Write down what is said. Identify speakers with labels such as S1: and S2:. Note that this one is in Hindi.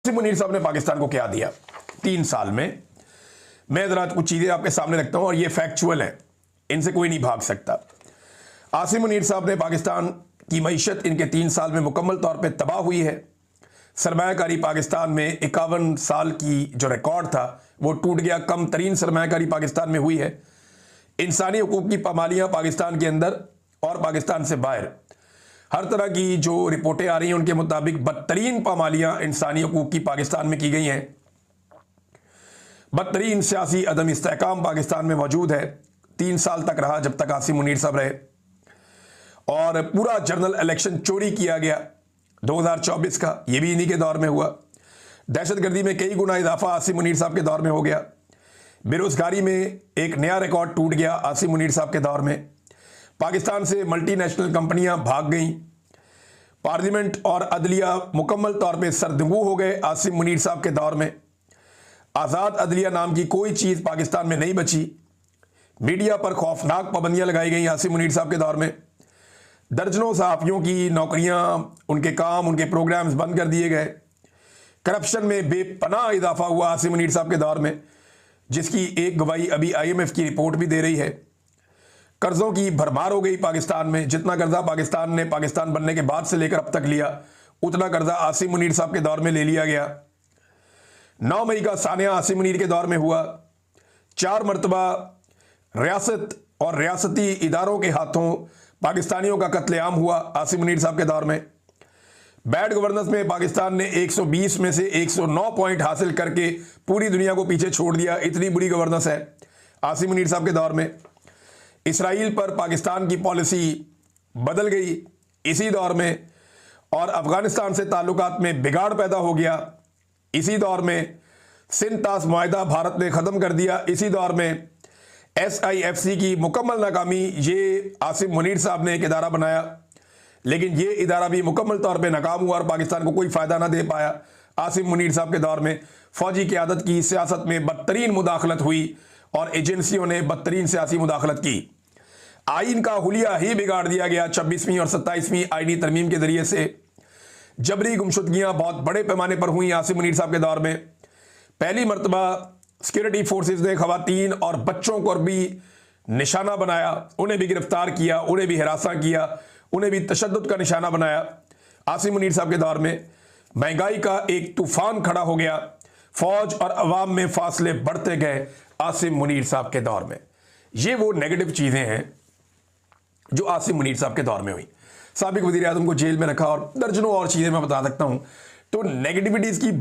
S1: आसिम मुनीर साहब ने पाकिस्तान को क्या दिया 3 साल में। मैं जरा कुछ चीज़ें आपके सामने रखता हूं और ये फैक्चुअल है, इनसे कोई नहीं भाग सकता। आसिम मुनीर साहब ने पाकिस्तान की मईशत इनके 3 साल में मुकम्मल तौर पे तबाह हुई है। सरमायाकारी पाकिस्तान में 51 साल की जो रिकॉर्ड था वो टूट गया। कम तरीन सरमायाकारी पाकिस्तान में हुई है। इंसानी हुकूक की पामालियाँ पाकिस्तान के अंदर और पाकिस्तान से बाहर हर तरह की जो रिपोर्टें आ रही हैं उनके मुताबिक बदतरीन पामालियाँ इंसानी हुकूक की पाकिस्तान में की गई हैं। बदतरीन सियासी अदम इस्तेहकाम पाकिस्तान में मौजूद है। 3 साल तक रहा जब तक आसिम मुनीर साहब रहे, और पूरा जनरल इलेक्शन चोरी किया गया 2024 का, ये भी इन्हीं के दौर में हुआ। दहशतगर्दी में कई गुना इजाफा आसिम मुनीर साहब के दौर में हो गया। बेरोजगारी में एक नया रिकॉर्ड टूट गया आसिम मुनीर साहब के दौर में। पाकिस्तान से मल्टीनेशनल कंपनियां भाग गईं। पार्लियामेंट और अदलिया मुकम्मल तौर पे सरदगू हो गए आसिम मुनीर साहब के दौर में। आज़ाद अदलिया नाम की कोई चीज़ पाकिस्तान में नहीं बची। मीडिया पर खौफनाक पाबंदियां लगाई गई आसिम मुनीर साहब के दौर में। दर्जनों सहाफ़ियों की नौकरियां, उनके काम, उनके प्रोग्राम्स बंद कर दिए गए। करप्शन में बेपनाह इजाफा हुआ आसिम मुनीर साहब के दौर में, जिसकी एक गवाही अभी IMF की रिपोर्ट भी दे रही है। कर्ज़ों की भरमार हो गई पाकिस्तान में। जितना कर्जा पाकिस्तान ने पाकिस्तान बनने के बाद से लेकर अब तक लिया, उतना कर्जा आसिम मुनीर साहब के दौर में ले लिया गया। 9 मई का सानिया आसिम मुनीर के दौर में हुआ। 4 मरतबा रियासत और रियासती इदारों के हाथों पाकिस्तानियों का कत्लेआम हुआ आसिम मुनीर साहब के दौर में। बैड गवर्नेंस में पाकिस्तान ने 120 में से 109 पॉइंट हासिल करके पूरी दुनिया को पीछे छोड़ दिया। इतनी बुरी गवर्नेंस है आसिम मुनीर साहब के दौर में। इसराइल पर पाकिस्तान की पॉलिसी बदल गई इसी दौर में, और अफगानिस्तान से ताल्लुकात में बिगाड़ पैदा हो गया इसी दौर में। सिंध तास मुआहिदा भारत ने ख़त्म कर दिया इसी दौर में। SIFC की मुकम्मल नाकामी, ये आसिम मुनीर साहब ने एक इदारा बनाया, लेकिन ये इदारा भी मुकम्मल तौर पे नाकाम हुआ और पाकिस्तान को कोई फ़ायदा ना दे पाया। आसिम मुनीर साहब के दौर में फ़ौजी क़यादत की सियासत में बदतरीन मुदाखलत हुई और एजेंसियों ने बदतरीन सियासी मुदाखलत की। आइन का हुलिया ही बिगाड़ दिया गया 26वीं और 27वीं आइनी तरमीम के ज़रिए से। जबरी गुमशुदगियाँ बहुत बड़े पैमाने पर हुई आसिम मुनीर साहब के दौर में। पहली मरतबा सिक्योरिटी फोर्सेस ने ख़वातीन और बच्चों को भी निशाना बनाया, उन्हें भी गिरफ्तार किया, उन्हें भी हिरासा किया, उन्हें भी तशद्दुद का निशाना बनाया। आसिम मुनीर साहब के दौर में महंगाई का एक तूफान खड़ा हो गया। फौज और अवाम में फासले बढ़ते गए आसिम मुनीर साहब के दौर में। ये वो नेगेटिव चीज़ें हैं जो आसिम मुनीर साहब के दौर में हुई। साबिक वज़ीर आज़म को जेल में रखा और दर्जनों और चीज़ें मैं बता सकता हूँ। तो नेगेटिविटीज़ की